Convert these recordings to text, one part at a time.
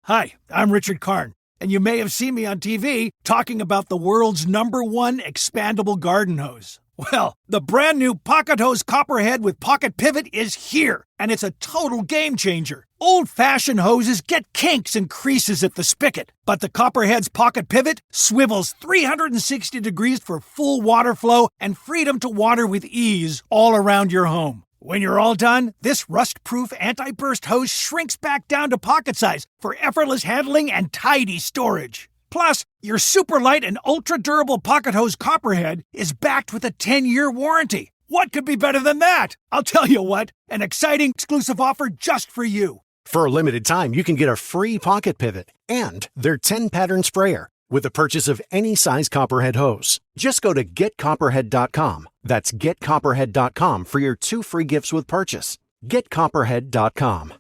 Hi, I'm Richard Karn, and you may have seen me on TV talking about the world's #1 expandable garden hose. Well, the brand new Pocket Hose Copperhead with Pocket Pivot is here, and it's a total game changer. Old-fashioned hoses get kinks and creases at the spigot, but the Copperhead's Pocket Pivot swivels 360 degrees for full water flow and freedom to water with ease all around your home. When you're all done, this rust-proof anti-burst hose shrinks back down to pocket size for effortless handling and tidy storage. Plus, your super light and ultra-durable Pocket Hose Copperhead is backed with a 10-year warranty. What could be better than that? I'll tell you what, an exciting exclusive offer just for you. For a limited time, you can get a free Pocket Pivot and their 10-pattern sprayer with the purchase of any size Copperhead hose. Just go to getcopperhead.com. That's getcopperhead.com for your 2 free gifts with purchase. Getcopperhead.com.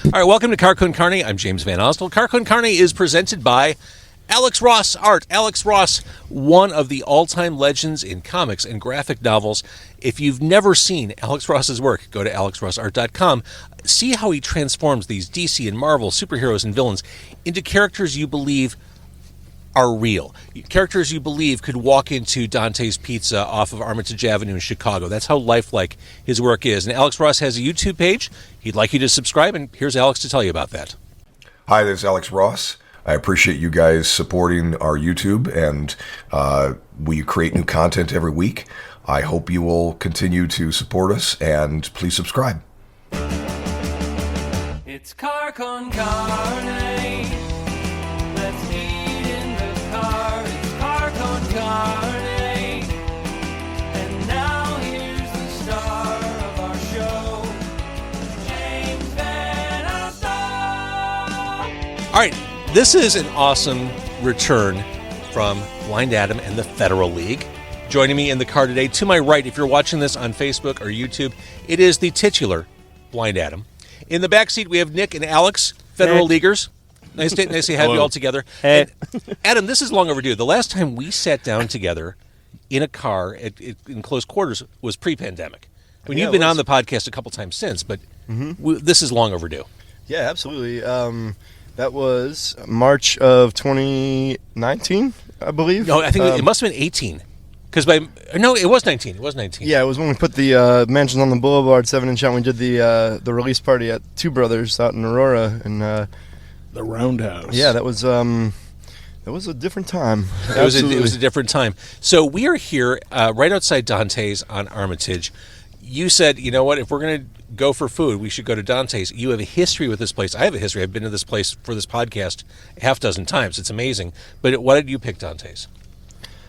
All right, welcome to Con Carne. I'm James Van Ostel. Con Carne is presented by Alex Ross Art. Alex Ross, one of the all-time legends in comics and graphic novels. If you've never seen Alex Ross's work, go to alexrossart.com. See how he transforms these DC and Marvel superheroes and villains into characters you believe are real. Characters you believe could walk into Dante's Pizza off of Armitage Avenue in Chicago. That's how lifelike his work is. And Alex Ross has a YouTube page. He'd like you to subscribe, and here's Alex to tell you about that. Hi, this is Alex Ross. I appreciate you guys supporting our YouTube, and we create new content every week. I hope you will continue to support us, and please subscribe. It's Con Carne. Let's eat in the car. It's Con Carne. And now here's the star of our show, James Van Ostel. All right. This is an awesome return from Blind Adam and the Federal League. Joining me in the car today, to my right, if you're watching this on Facebook or YouTube, it is the titular Blind Adam. In the back seat, we have Nick and Alex, Federal Leaguers. Nice to have you all together. Hey. Adam, this is long overdue. The last time we sat down together in a car in close quarters was pre-pandemic. I mean, you've been on the podcast a couple times since, but this is long overdue. Yeah, absolutely. That was March of 2019, I believe. No, I think it must have been 18. No, it was 19. It was 19. Yeah, it was when we put the Mansions on the Boulevard 7-inch out. And we did the release party at Two Brothers out in Aurora, and the Roundhouse. Yeah, that was a different time. It was a different time. So we are here right outside Dante's on Armitage. You said, you know what, if we're going to go for food, we should go to Dante's. You have a history with this place. I have a history. I've been to this place for this podcast half dozen times. It's amazing. But why did you pick Dante's?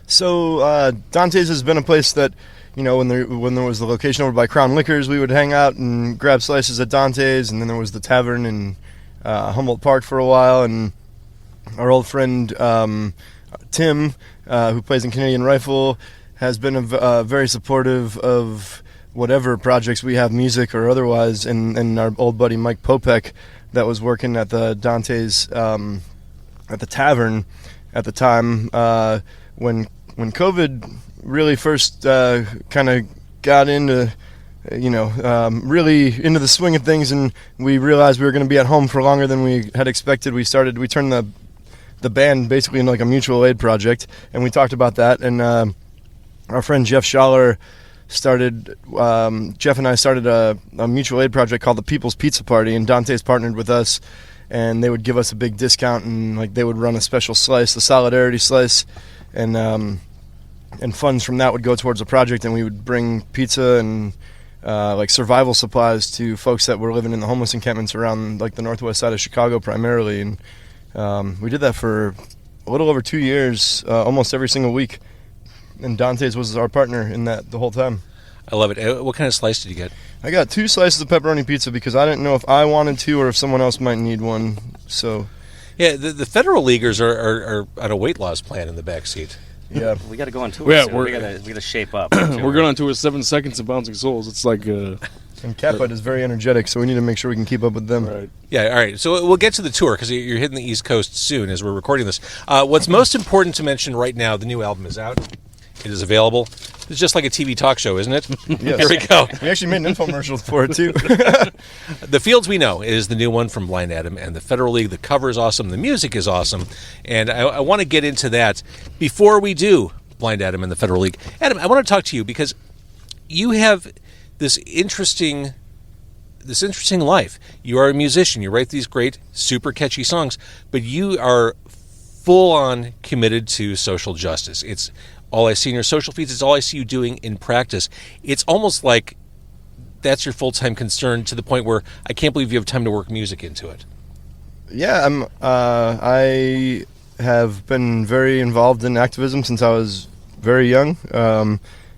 So Dante's has been a place that, you know, when there was the location over by Crown Liquors, we would hang out and grab slices at Dante's, and then there was the tavern in Humboldt Park for a while, and our old friend Tim, who plays in Canadian Rifle, has been very supportive of whatever projects we have, music or otherwise, and our old buddy Mike Popek that was working at the Dante's at the tavern at the time when COVID really first kind of got into really into the swing of things, and we realized we were going to be at home for longer than we had expected. We turned the band basically into like a mutual aid project, and we talked about that, and our friend Jeff Schaller Jeff and I started a mutual aid project called the People's Pizza Party, and Dante's partnered with us, and they would give us a big discount, and like they would run a special slice, the Solidarity Slice, and funds from that would go towards the project, and we would bring pizza and like survival supplies to folks that were living in the homeless encampments around like the northwest side of Chicago primarily, and we did that for a little over 2 years, almost every single week. And Dante's was our partner in that the whole time. I love it. What kind of slice did you get? I got 2 slices of pepperoni pizza because I didn't know if I wanted to or if someone else might need one. So, yeah, the Federal Leaguers are on a weight loss plan in the back seat. Yeah, we got to go on tour. Yeah, soon. We got to shape up. We're going on tour with 7 Seconds of Bouncing Souls. It's like and Catbite is very energetic, so we need to make sure we can keep up with them. Right. Yeah, all right. So we'll get to the tour because you're hitting the East Coast soon as we're recording this. What's most important to mention right now, the new album is out. It is available. It's just like a TV talk show, isn't it? Yes. Here we go. We actually made an infomercial for it too. The Fields We Know is the new one from Blind Adam and the Federal League. The cover is awesome. The music is awesome. And I want to get into that. Before we do Blind Adam and the Federal League, Adam, I want to talk to you because you have this interesting life. You are a musician. You write these great, super catchy songs, but you are full-on committed to social justice. It's all I see in your social feeds. It's all I see you doing in practice. It's almost like that's your full-time concern to the point where I can't believe you have time to work music into it. Yeah, I have been very involved in activism since I was very young.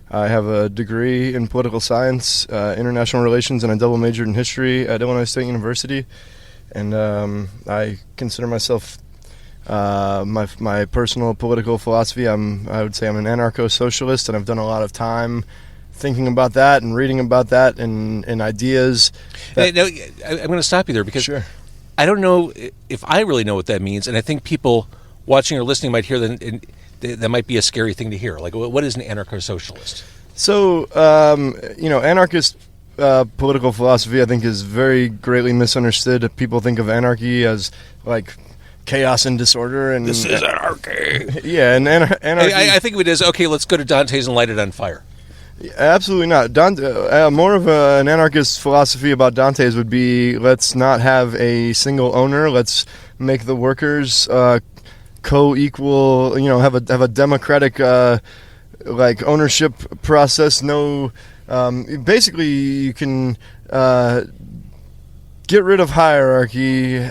I have a degree in political science, international relations, and a double majored in history at Illinois State University. And I consider myself my personal political philosophy. I would say I'm an anarcho-socialist, and I've done a lot of time thinking about that and reading about that and ideas. Now, I'm going to stop you there because Sure. I don't know if I really know what that means, and I think people watching or listening might hear that. And that might be a scary thing to hear. Like, what is an anarcho-socialist? So, anarchist political philosophy, I think, is very greatly misunderstood. People think of anarchy as, like, chaos and disorder. And This is anarchy. Yeah, and anarchy... I think of it as, okay, let's go to Dante's and light it on fire. Absolutely not. Dante, more of an anarchist philosophy about Dante's would be, let's not have a single owner. Let's make the workers... co-equal, have a democratic ownership process. No, basically you can get rid of hierarchy,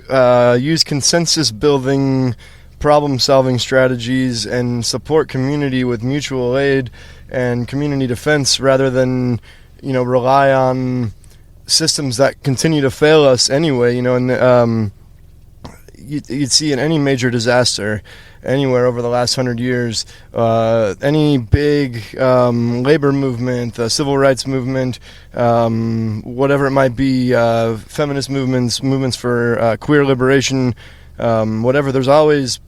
use consensus building, problem solving strategies, and support community with mutual aid and community defense rather than rely on systems that continue to fail us anyway. And you'd see in any major disaster anywhere over the last 100 years, any big labor movement, civil rights movement, whatever it might be, feminist movements for queer liberation, whatever, there's always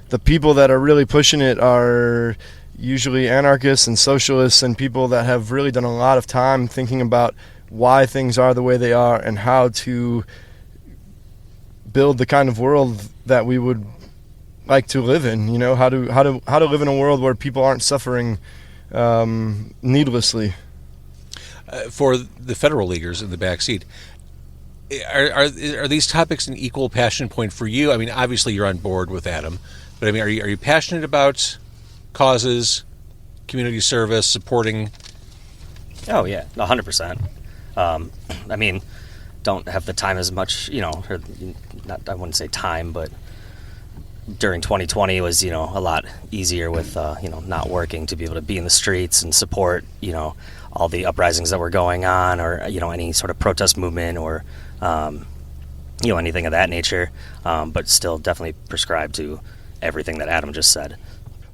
the people that are really pushing it are usually anarchists and socialists and people that have really done a lot of time thinking about why things are the way they are and how to build the kind of world that we would like to live in. How to live in a world where people aren't suffering needlessly. For the federal leaguers in the back seat, are these topics an equal passion point for you? I mean, obviously you're on board with Adam, but I mean, are you passionate about causes, community service, supporting? Oh yeah, 100%. I mean, don't have the time as much, or not, I wouldn't say time, but during 2020 was, a lot easier with, not working to be able to be in the streets and support, all the uprisings that were going on or, any sort of protest movement or, anything of that nature, but still definitely prescribe to everything that Adam just said.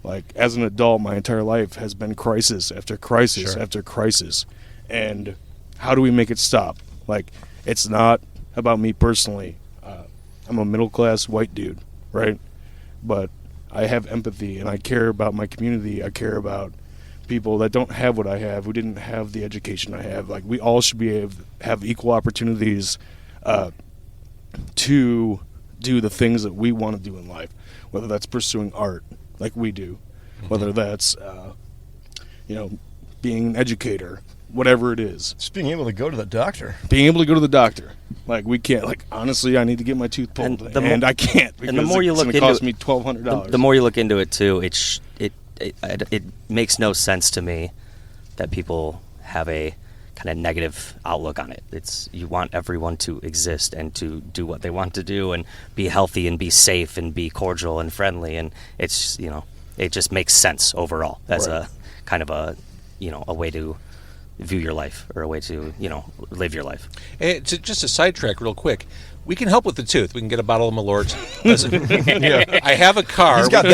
Like, as an adult, my entire life has been crisis after crisis Sure. after crisis. And how do we make it stop? Like, it's not about me personally. I'm a middle-class white dude, right? But I have empathy, and I care about my community. I care about people that don't have what I have, who didn't have the education I have. Like, we all should be able to have equal opportunities to do the things that we want to do in life, whether that's pursuing art, like we do, whether that's, being an educator, whatever it is. Just being able to go to the doctor. Being able to go to the doctor. Like, we can't. Like, honestly, I need to get my tooth pulled, and I can't because and the more you it's look going to into cost me $1,200. The more you look into it, too, it makes no sense to me that people have a kind of negative outlook on it. You want everyone to exist and to do what they want to do and be healthy and be safe and be cordial and friendly, and it's, it just makes sense overall as Right. a kind of a way to view your life or a way to, live your life. And just a sidetrack real quick. We can help with the tooth. We can get a bottle of Malort. Listen, I have a car. He's got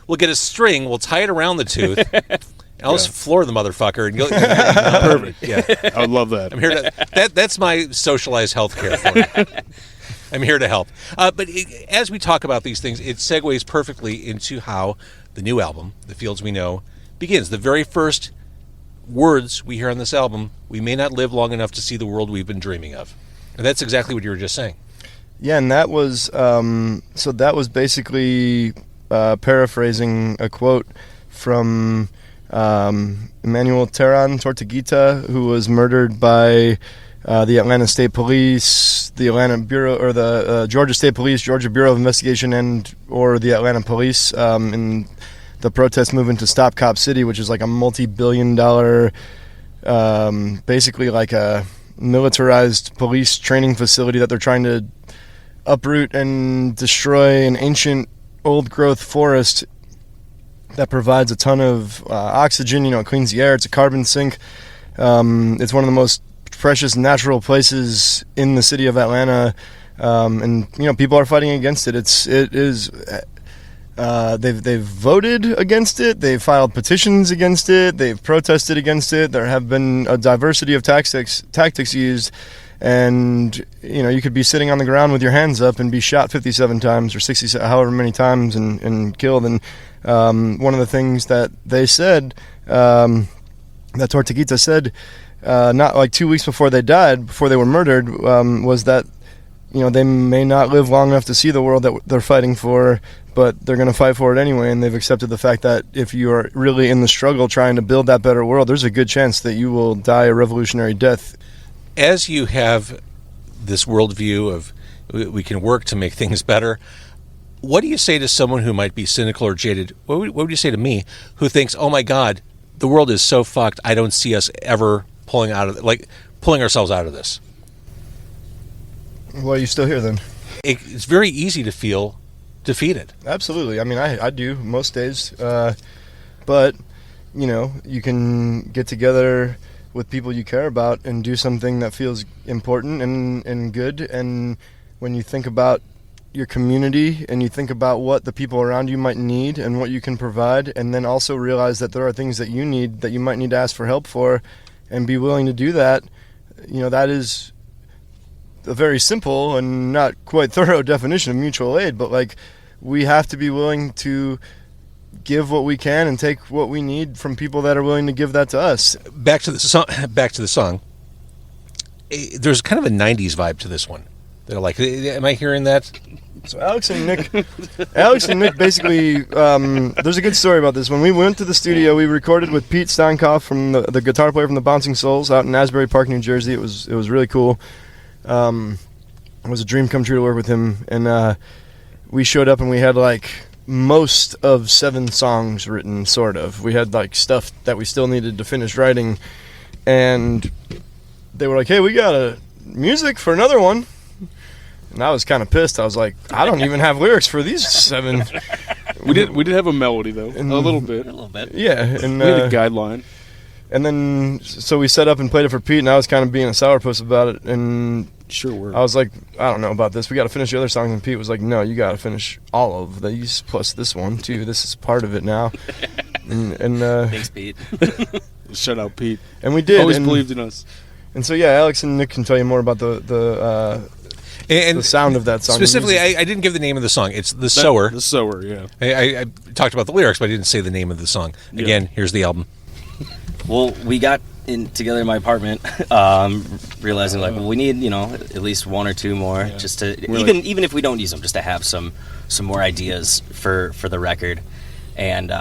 We'll get a string. We'll tie it around the tooth. And I'll just floor the motherfucker. And Perfect. Yeah. I would love that. I'm here to. That's my socialized health care for you. I'm here to help. But as we talk about these things, it segues perfectly into how the new album, The Fields We Know, begins. The very first words we hear on this album, we may not live long enough to see the world we've been dreaming of. And that's exactly what you were just saying. Yeah, and that was so that was basically paraphrasing a quote from Emmanuel Tortuguita, who was murdered by the Atlanta State Police, the Atlanta Bureau, or the Georgia State Police, Georgia Bureau of Investigation, and or the Atlanta Police in the protest movement to Stop Cop City, which is like a multi-billion-dollar, basically like a militarized police training facility that they're trying to uproot and destroy an ancient old-growth forest that provides a ton of oxygen. It cleans the air. It's a carbon sink. It's one of the most precious natural places in the city of Atlanta, and people are fighting against it. They've voted against it. They've filed petitions against it. They've protested against it. There have been a diversity of tactics used, and you could be sitting on the ground with your hands up and be shot 57 times or 60, however many times, and killed. And one of the things that they said, that Tortuguita said, not like 2 weeks before they died, before they were murdered, was that they may not live long enough to see the world that they're fighting for, but they're going to fight for it anyway, and they've accepted the fact that if you are really in the struggle trying to build that better world, there's a good chance that you will die a revolutionary death. As you have this worldview of we can work to make things better, what do you say to someone who might be cynical or jaded? What would you say to me, who thinks, oh my God, the world is so fucked, I don't see us ever pulling ourselves out of this? Well, you still here then? It's very easy to feel defeated. Absolutely. I mean, I do most days. But, you can get together with people you care about and do something that feels important and good. And when you think about your community and you think about what the people around you might need and what you can provide, and then also realize that there are things that you need that you might need to ask for help for and be willing to do that, that is a very simple and not quite thorough definition of mutual aid, but we have to be willing to give what we can and take what we need from people that are willing to give that to us. Back to the song. There's kind of a 90s vibe to this one. They're like, am I hearing that? So Alex and Nick basically, there's a good story about this. When we went to the studio, we recorded with Pete Steinkoff, from the guitar player from the Bouncing Souls, out in Asbury Park, New Jersey. It was really cool. It was a dream come true to work with him, and we showed up and we had most of 7 songs written, sort of. We had stuff that we still needed to finish writing, and they were like, hey, we got music for another one. And I was kind of pissed. I was like, I don't even have lyrics for these 7. We did have a melody though, a little bit. Yeah, and we had a guideline. And then so we set up and played it for Pete, and I was kind of being a sourpuss about it. And sure were. I was like, I don't know about this. We got to finish the other songs. And Pete was like, no, you got to finish all of these plus this one too. This is part of it now. and thanks, Pete. Shout out, Pete. And we did. Always believed in us. And so yeah, Alex and Nick can tell you more about the sound of that song. Specifically, I didn't give the name of the song. It's The Sower. The Sower, yeah. I talked about the lyrics, but I didn't say the name of the song. Again, Here's the album. Well, we got together in my apartment, realizing we need at least 1 or 2 more, just to even if we don't use them, just to have some more ideas for the record. And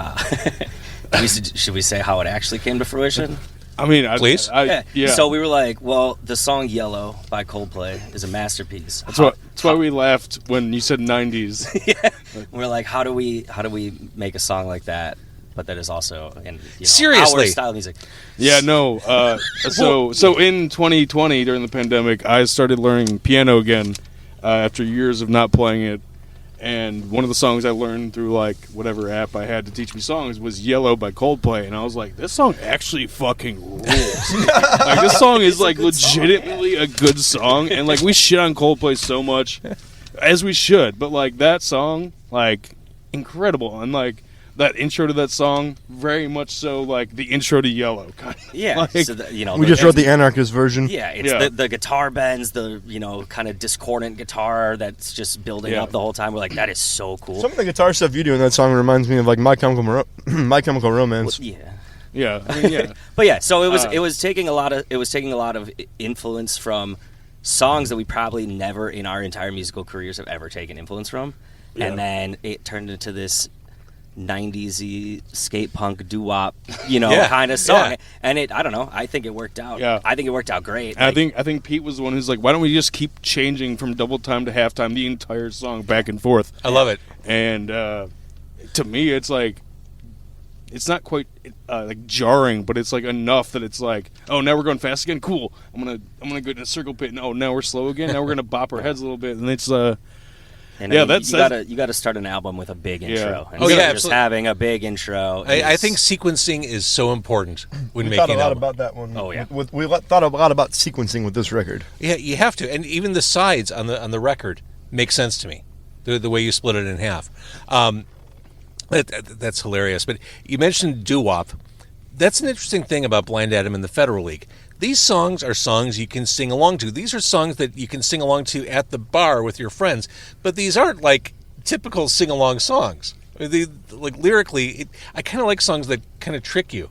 should we say how it actually came to fruition? I mean, please. Yeah. So we were like, well, the song "Yellow" by Coldplay is a masterpiece. That's why we laughed when you said 90s. Yeah. We're like, how do we make a song like that, but that is also in seriously our style of music? Yeah, no. So in 2020 during the pandemic, I started learning piano again after years of not playing it. And one of the songs I learned through whatever app I had to teach me songs was "Yellow" by Coldplay, and I was like, this song actually fucking rules. This song is legitimately a good song, and we shit on Coldplay so much, as we should, but that song, incredible. And that intro to that song very much so like the intro to Yellow. Kind of. Yeah, Like, so We just wrote the anarchist version. Yeah, it's the guitar bends, the kind of discordant guitar that's just building up the whole time. We're like, that is so cool. Some of the guitar stuff you do in that song reminds me of like My Chemical Romance. Yeah, I mean, yeah. But yeah, so it was taking a lot of influence from songs that we probably never in our entire musical careers have ever taken influence from, and then it turned into this 90s-y skate punk doo-wop, kind of song. And I don't know, I think it worked out. Yeah. I think it worked out great. I think Pete was the one who's like, why don't we just keep changing from double time to halftime the entire song back and forth? I love it. And to me, it's like, it's not quite like jarring, but it's like enough that it's like, oh, now we're going fast again. Cool. I'm gonna go in a circle pit. And oh, now we're slow again. Now we're gonna bop our heads a little bit, and it's And you gotta start an album with a big intro. And just absolutely. having a big intro. I think sequencing is so important when We making thought a lot album. about that one. Oh, yeah. We thought a lot about sequencing with this record. Yeah, you have to, and even the sides on the record make sense to me. The way you split it in half, that's hilarious. But you mentioned doo-wop. That's an interesting thing about Blind Adam and the Federal League. These songs are songs you can sing along to. These are songs that you can sing along to at the bar with your friends. But these aren't like typical sing-along songs. Like lyrically, I kind of like songs that kind of trick you.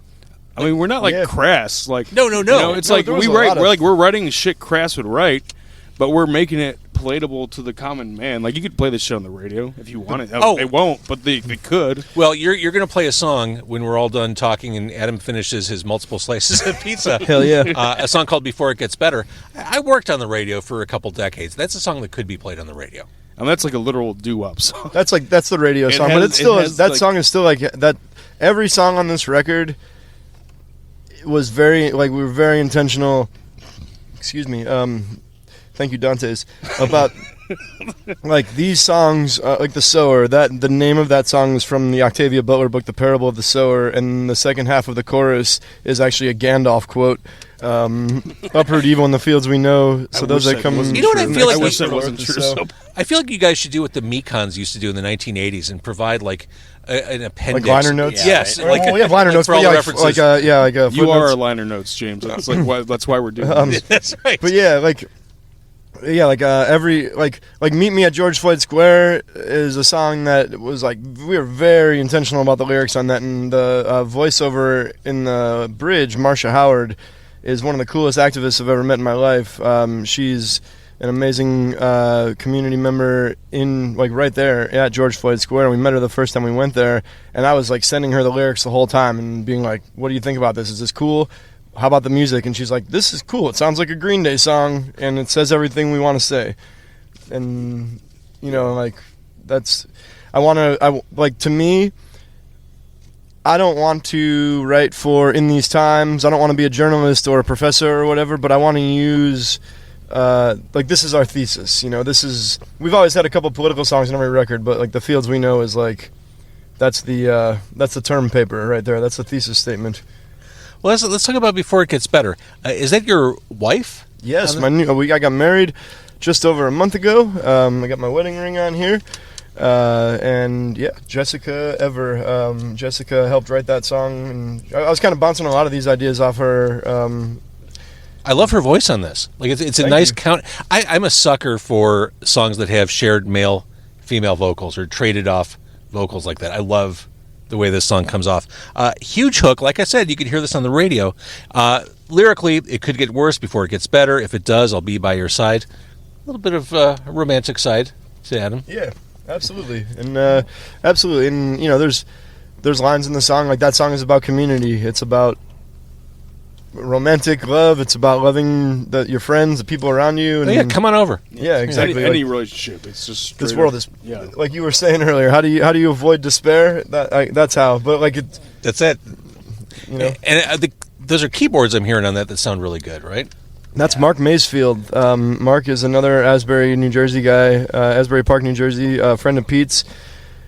I mean, we're not like crass. Like No. It's No, like there was we're writing shit crass would write, but we're making it palatable to the common man. Like you could play this shit on the radio if you wanted. They won't, but they could. Well, you're going to play a song when we're all done talking and Adam finishes his multiple slices of pizza. Hell yeah. A song called Before It Gets Better. I worked on the radio for a couple decades. That's a song that could be played on the radio. And that's like a literal doo-wop song. That's the radio song, but that song is still like that. Every song on this record was very like we were very intentional. Excuse me. Thank you, Dante's. About like these songs, like the Sower. That the name of that song is from the Octavia Butler book, The Parable of the Sower, and the second half of the chorus is actually a Gandalf quote. Uproot evil in the fields we know. So those that come. You know what I feel like? I wish that wasn't true. So. I feel like you guys should do what the Mekons used to do in the 1980s and provide like an appendix. Like liner notes? Yeah, yes. Right. Like, we have liner notes, for all but the yeah, references. like You footnotes. are our liner notes, James. That's like that's why we're doing this. That's right. But yeah, every Meet Me at George Floyd Square is a song that was like we were very intentional about the lyrics on that, and the voiceover in the bridge, Marsha Howard, is one of the coolest activists I've ever met in my life. She's an amazing community member in right there at George Floyd Square. We met her the first time we went there, and I was like sending her the lyrics the whole time and being like, "What do you think about this? Is this cool? How about the music?" And she's like, "This is cool. It sounds like a Green Day song, and it says everything we want to say." And that's to me, I don't want to write for In These Times. I don't want to be a journalist or a professor or whatever, but I want to use this is our thesis. We've always had a couple political songs in every record, but like The Fields We Know is like that's the term paper right there. That's the thesis statement. Well, let's talk about Before It Gets Better. Is that your wife? Yes, I got married just over a month ago. I got my wedding ring on here. And yeah, Jessica helped write that song, and I was kind of bouncing a lot of these ideas off her. I love her voice on this. Like it's a nice count. I'm a sucker for songs that have shared male-female vocals or traded off vocals like that. I love the way this song comes off. Huge hook. Like I said, you could hear this on the radio. Lyrically, it could get worse before it gets better. If it does, I'll be by your side. A little bit of a romantic side to Adam. Yeah. Absolutely, and there's lines in the song like that song is about community. It's about romantic love. It's about loving your friends, the people around you. And, come on over. Yeah, exactly. Any relationship, it's just this world is like you were saying earlier. How do you avoid despair? That's how. But that's it. And those are keyboards I'm hearing on that sound really good, right? That's Mark Maysfield. Mark is another Asbury, New Jersey guy, Asbury Park, New Jersey, friend of Pete's.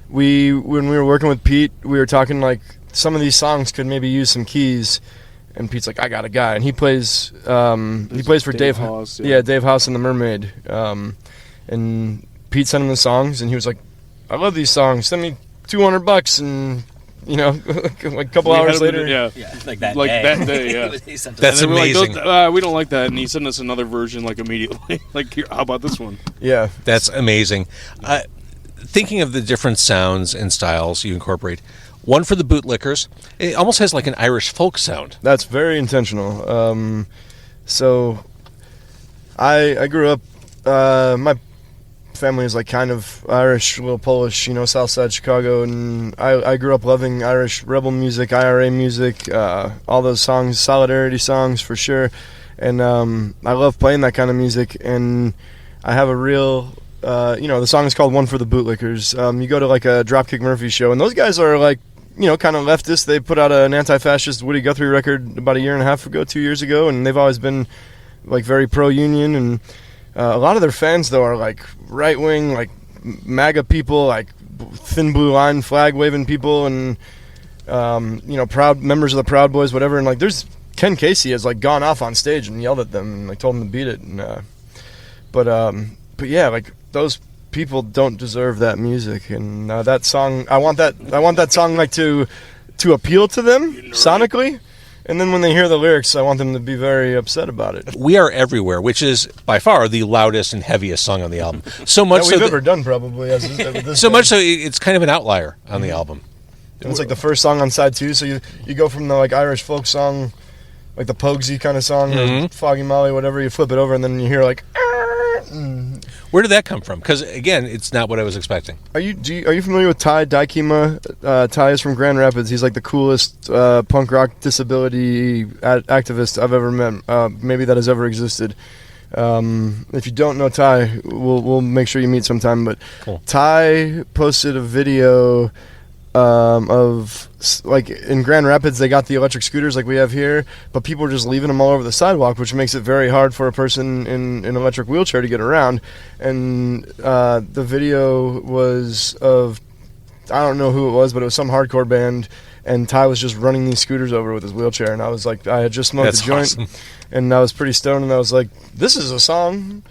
When we were working with Pete, we were talking like some of these songs could maybe use some keys, and Pete's like, I got a guy, and he plays for Dave House. Yeah, Dave House and the Mermaid. And Pete sent him the songs, and he was like, I love these songs. Send me $200 and like a couple We had hours him later. Yeah, like that Like day. that day, yeah. He sent us That's that. And then we're amazing. Like, we don't like that, and he sent us another version like immediately. Like, here, how about this one? Yeah. That's amazing. Thinking of the different sounds and styles you incorporate, one for the bootlickers, it almost has like an Irish folk sound. That's very intentional. So I grew up, my family is like kind of Irish, a little Polish, South Side Chicago, and I grew up loving Irish rebel music, IRA music, all those songs, solidarity songs for sure, and I love playing that kind of music, and I have a real, the song is called One for the Bootlickers. You go to like a Dropkick Murphys show, and those guys are like, kind of leftist. They put out an anti-fascist Woody Guthrie record about 2 years ago, and they've always been like very pro-union, and a lot of their fans though are like right-wing, like MAGA people, like thin blue line flag waving people, and proud members of the Proud Boys, whatever. And like there's Ken Casey has like gone off on stage and yelled at them and like told them to beat it, and but yeah, like those people don't deserve that music, and that song, I want that song like to appeal to them sonically, and then when they hear the lyrics, I want them to be very upset about it. We Are Everywhere, which is by far the loudest and heaviest song on the album. So much that we've so ever done, probably. As this so band. much so it's kind of an outlier on the album. And it's like the first song on side 2, so you go from the like Irish folk song, like the Poguesy kind of song, or Foggy Molly, whatever. You flip it over, and then you hear like. Where did that come from? Because again, it's not what I was expecting. Are you familiar with Ty Daikima? Ty is from Grand Rapids. He's like the coolest punk rock disability activist I've ever met. Maybe that has ever existed. If you don't know Ty, we'll make sure you meet sometime. But Cool. Ty posted a video of like in Grand Rapids they got the electric scooters like we have here, but people are just leaving them all over the sidewalk, which makes it very hard for a person in an electric wheelchair to get around. And the video was of, I don't know who it was, but it was some hardcore band, and Ty was just running these scooters over with his wheelchair, and I was like, I had just smoked That's a joint, awesome. and I was pretty stoned, and I was like, this is a song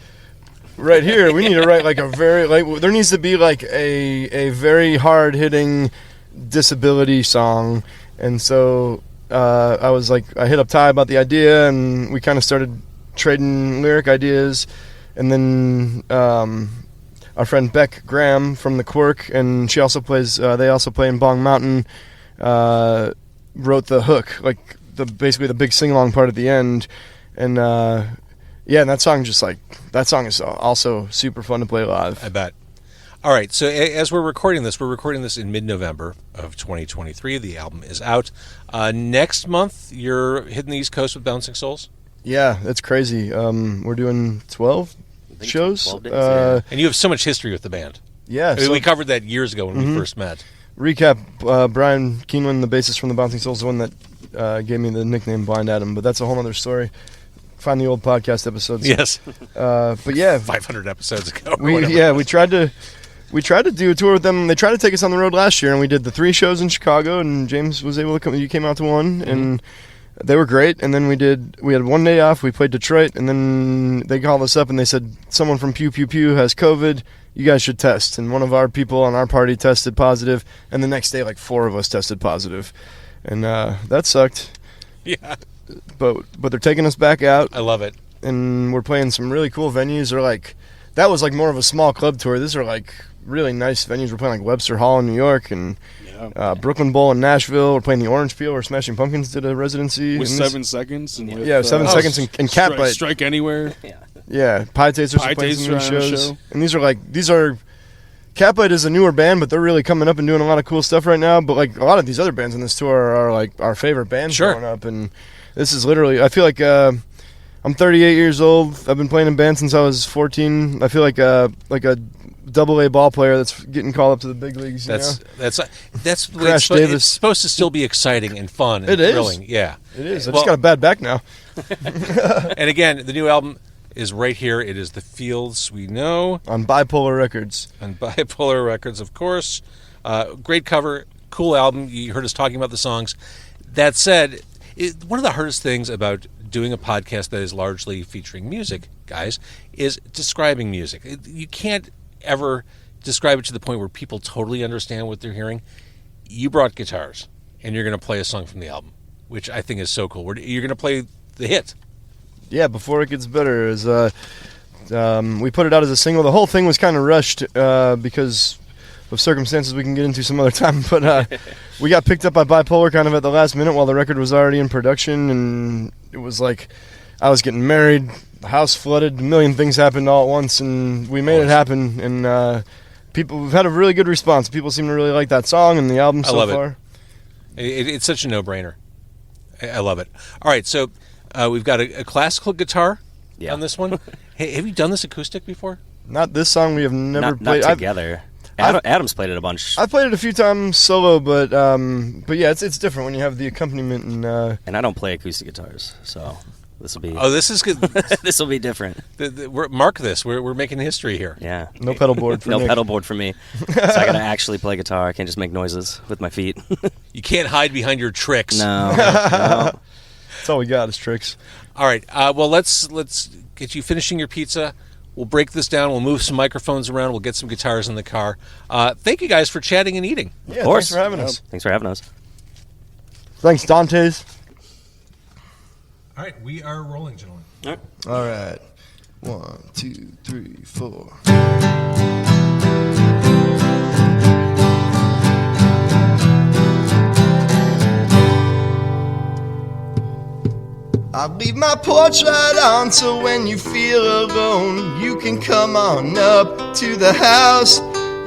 right here. We need to write like a very, like, there needs to be like a very hard hitting disability song. And so I was like, I hit up Ty about the idea, and we kind of started trading lyric ideas. And then our friend Beck Graham from the Quirk, and she also plays, they also play in Bong Mountain, wrote the hook, like basically the big sing-along part at the end. And yeah, and that song is also super fun to play live. I bet. All right, so as we're recording this in mid-November of 2023. The album is out. Next month, you're hitting the East Coast with Bouncing Souls? Yeah, that's crazy. We're doing 12 shows. 12 days, yeah. And you have so much history with the band. Yeah, I mean, so we covered that years ago when we first met. recap, Brian Keeneland, the bassist from the Bouncing Souls, is the one that gave me the nickname Blind Adam, but that's a whole other story. Find the old podcast episodes. Yes. But yeah, 500 episodes ago. we tried to do a tour with them. They tried to take us on the road last year, and we did the 3 shows in Chicago, and James was able to come. You came out to one, and they were great. And then we had one day off. We played Detroit, and then they called us up, and they said, someone from Pew Pew Pew has COVID. You guys should test. And one of our people on our party tested positive, and the next day, like 4 of us tested positive. And that sucked. Yeah. But they're taking us back out, I love it. and we're playing some really cool venues. They're like, that was like more of a small club tour. These are like really nice venues. We're playing like Webster Hall in New York, and Brooklyn Bowl in Nashville. We're playing the Orange Peel, where Smashing Pumpkins did a residency. With And 7 seconds. And with, 7 seconds and Catbite. Strike Anywhere. Yeah, Pie Tasters are playing some new Taster on the shows. show. And these are Catbite is a newer band, but they're really coming up and doing a lot of cool stuff right now. But like a lot of these other bands on this tour are like our favorite bands growing up, and this is literally, I feel like I'm 38 years old. I've been playing in bands since I was 14. I feel like a double-A ball player that's getting called up to the big leagues. That's the way Crash it's Davis. supposed to still be exciting and fun and It is. thrilling. Yeah. It is. I Well- just got a bad back now. And again, the new album is right here. It is The Fields We Know On Bipolar Records. on Bipolar Records, of course. Great cover, cool album. You heard us talking about the songs. That said, one of the hardest things about doing a podcast that is largely featuring music, guys, is describing music. You can't ever describe it to the point where people totally understand what they're hearing. you brought guitars, and you're going to play a song from the album, which I think is so cool. You're going to play the hit. Yeah, Before It Gets Better is we put it out as a single. The whole thing was kind of rushed because of circumstances we can get into some other time. But we got picked up by Bipolar kind of at the last minute while the record was already in production, and it was like I was getting married, the house flooded, a million things happened all at once, and we made it happen. And we've had a really good response. People seem to really like that song and the album so far. It's such a no-brainer. I love it. All right, so we've got a classical guitar on this one. Hey, have you done this acoustic before? Not this song. We have never played not together. Adam's played it a bunch. I've played it a few times solo, but yeah, it's different when you have the accompaniment and I don't play acoustic guitars, so this will be. Oh, this is good. This will be different. Mark this. We're making history here. Yeah. No pedal board for no Nick. pedal board for me. So I gotta actually play guitar. I can't just make noises with my feet. You can't hide behind your tricks. No. That's all we got is tricks. All right. Well, let's get you finishing your pizza. We'll break this down. We'll move some microphones around. We'll get some guitars in the car. Thank you guys for chatting and eating. Yeah, of course. Thanks for having us. Thanks for having us. Thanks, Dante's. All right. We are rolling, gentlemen. All right. 1, 2, 3, 4. I'll leave my porch light on so when you feel alone, you can come on up to the house.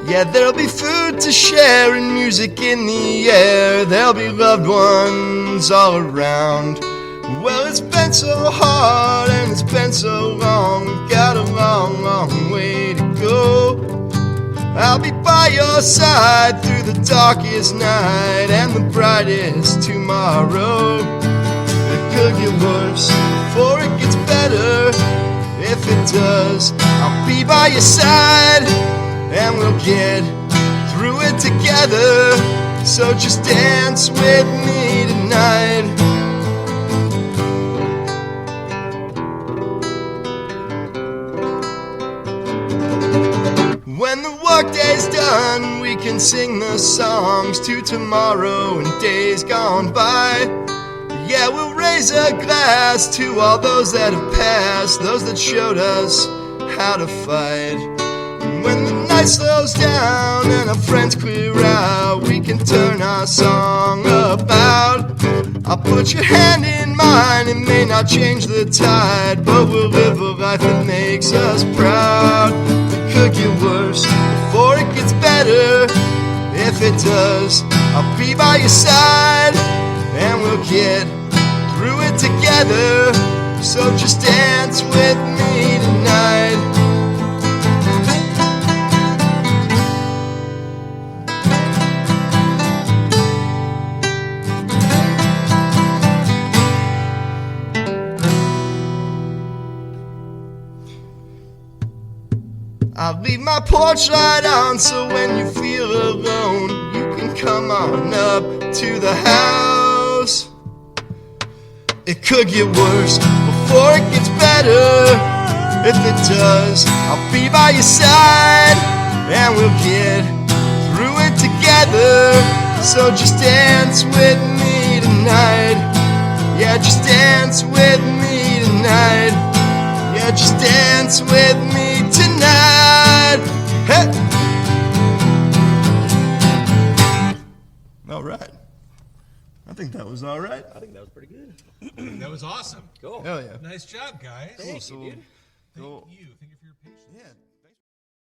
Yeah, there'll be food to share and music in the air. There'll be loved ones all around. Well, it's been so hard and it's been so long. We've got a long, long way to go. I'll be by your side through the darkest night and the brightest tomorrow. It could get worse before it gets better. If it does, I'll be by your side and we'll get through it together. So just dance with me tonight. When the workday's done, we can sing the songs to tomorrow and days gone by. Yeah, we'll raise a glass to all those that have passed, those that showed us how to fight. And when the night slows down and our friends clear out, we can turn our song about. I'll put your hand in mine, it may not change the tide, but we'll live a life that makes us proud. It could get worse before it gets better. If it does, I'll be by your side and we'll get through it together. So just dance with me tonight. I'll leave my porch light on so when you feel alone, you can come on up to the house. It could get worse before it gets better. If it does, I'll be by your side and we'll get through it together. So just dance with me tonight. Yeah, just dance with me tonight. Yeah, just dance with me tonight. Hey! All right. I think that was all right. I think that was pretty good. That was awesome. Cool. Hell yeah. Nice job, guys. Cool, so Thank you. we'll Thank you for your patience. Yeah.